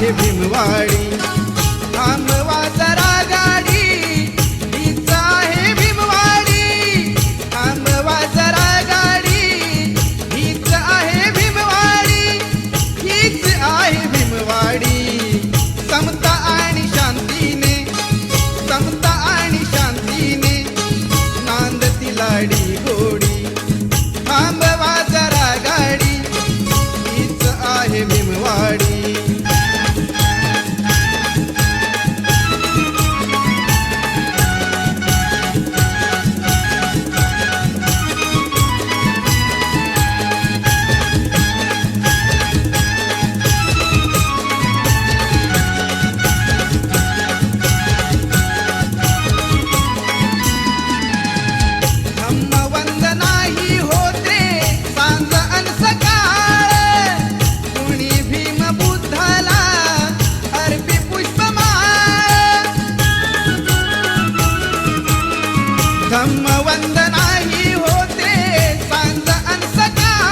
आहे भीमवाडी। थांबवा जरा गाडी, हीच आहे भीमवाडी। थांबवा जरा गाडी, हीच आहे भीमवाडी, हीच आहे भीमवाडी। समता आणि शांतीने, समता आणि शांतीने नांदती लाडी गोडी। थांबवा जरा गाडी, हीच आहे भीमवाडी। धम्मवंदनाही होते सांज अन सकाळ,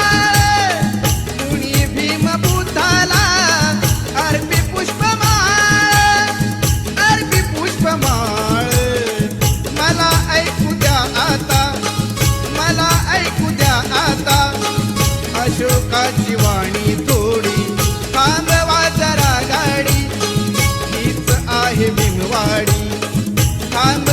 कुणी भीम बुद्धाला अर्पी पुष्पमाळ, अर्पी पुष्पमाळ। मला ऐकू द्या आता, मला ऐकू द्या आता अशोकाची वाणी थोडी। थांबवा जरा गाडी, हीच आहे भीमवाडी। थांब